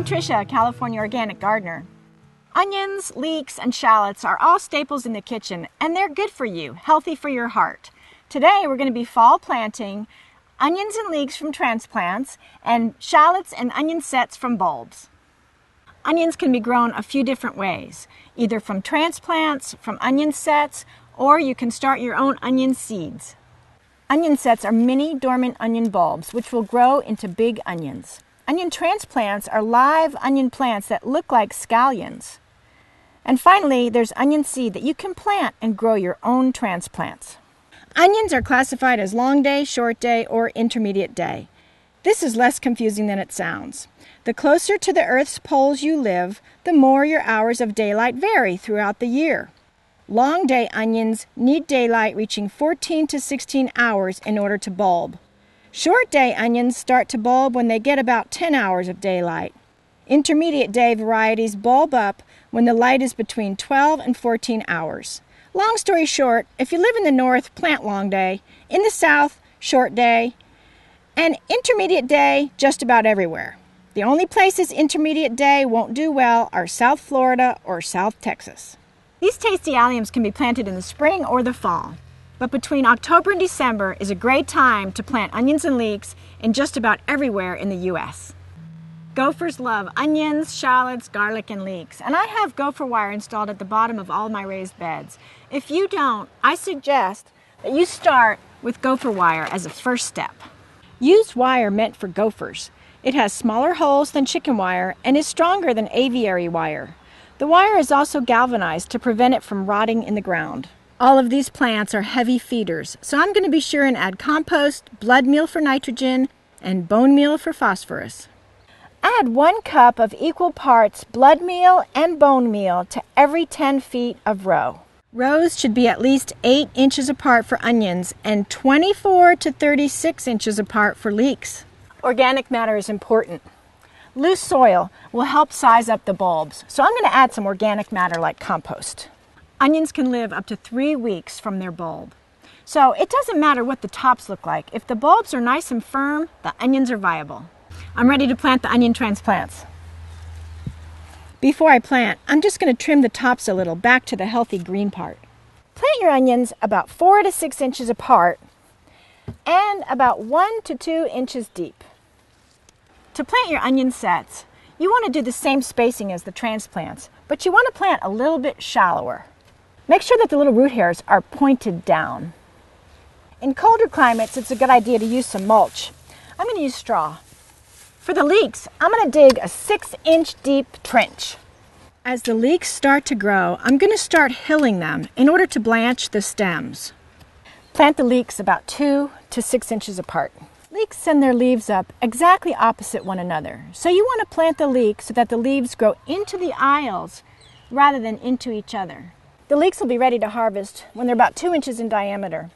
I'm Tricia, a California organic gardener. Onions, leeks, and shallots are all staples in the kitchen, and they're good for you, healthy for your heart. Today we're going to be fall planting onions and leeks from transplants and shallots and onion sets from bulbs. Onions can be grown a few different ways, either from transplants, from onion sets, or you can start your own onion seeds. Onion sets are mini dormant onion bulbs which will grow into big onions. Onion transplants are live onion plants that look like scallions. And finally, there's onion seed that you can plant and grow your own transplants. Onions are classified as long day, short day, or intermediate day. This is less confusing than it sounds. The closer to the Earth's poles you live, the more your hours of daylight vary throughout the year. Long day onions need daylight reaching 14 to 16 hours in order to bulb. Short day onions start to bulb when they get about 10 hours of daylight. Intermediate day varieties bulb up when the light is between 12 and 14 hours. Long story short, if you live in the north, plant long day. In the south, short day. And intermediate day just about everywhere. The only places intermediate day won't do well are South Florida or South Texas. These tasty alliums can be planted in the spring or the fall. But between October and December is a great time to plant onions and leeks in just about everywhere in the U.S. Gophers love onions, shallots, garlic, and leeks, and I have gopher wire installed at the bottom of all my raised beds. If you don't, I suggest that you start with gopher wire as a first step. Use wire meant for gophers. It has smaller holes than chicken wire and is stronger than aviary wire. The wire is also galvanized to prevent it from rotting in the ground. All of these plants are heavy feeders, so I'm going to be sure and add compost, blood meal for nitrogen, and bone meal for phosphorus. Add 1 cup of equal parts blood meal and bone meal to every 10 feet of row. Rows should be at least 8 inches apart for onions and 24 to 36 inches apart for leeks. Organic matter is important. Loose soil will help size up the bulbs, so I'm going to add some organic matter like compost. Onions can live up to 3 weeks from their bulb. So it doesn't matter what the tops look like. If the bulbs are nice and firm, the onions are viable. I'm ready to plant the onion transplants. Before I plant, I'm just going to trim the tops a little back to the healthy green part. Plant your onions about 4 to 6 inches apart and about 1 to 2 inches deep. To plant your onion sets, you want to do the same spacing as the transplants, but you want to plant a little bit shallower. Make sure that the little root hairs are pointed down. In colder climates, it's a good idea to use some mulch. I'm going to use straw. For the leeks, I'm going to dig a 6-inch deep trench. As the leeks start to grow, I'm going to start hilling them in order to blanch the stems. Plant the leeks about 2 to 6 inches apart. Leeks send their leaves up exactly opposite one another, so you want to plant the leeks so that the leaves grow into the aisles rather than into each other. The leeks will be ready to harvest when they're about 2 inches in diameter.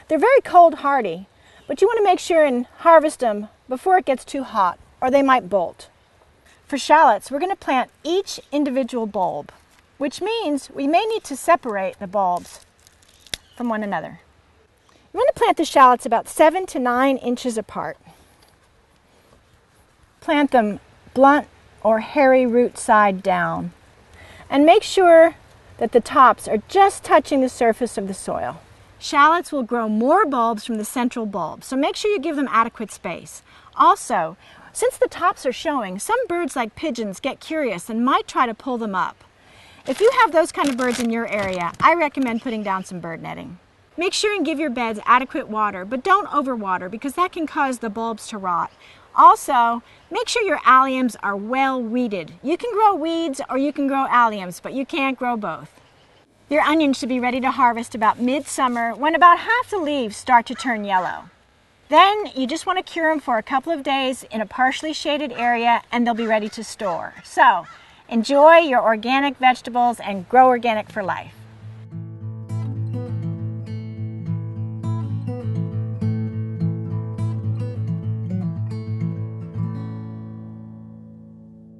They're very cold hardy, but you want to make sure and harvest them before it gets too hot, or they might bolt. For shallots, we're going to plant each individual bulb, which means we may need to separate the bulbs from one another. You want to plant the shallots about 7 to 9 inches apart. Plant them blunt or hairy root side down, and make sure that the tops are just touching the surface of the soil. Shallots will grow more bulbs from the central bulb, so make sure you give them adequate space. Also, since the tops are showing, some birds like pigeons get curious and might try to pull them up. If you have those kind of birds in your area, I recommend putting down some bird netting. Make sure and give your beds adequate water, but don't overwater because that can cause the bulbs to rot. Also, make sure your alliums are well weeded. You can grow weeds or you can grow alliums, but you can't grow both. Your onions should be ready to harvest about midsummer when about half the leaves start to turn yellow. Then you just want to cure them for a couple of days in a partially shaded area and they'll be ready to store. So, enjoy your organic vegetables and grow organic for life.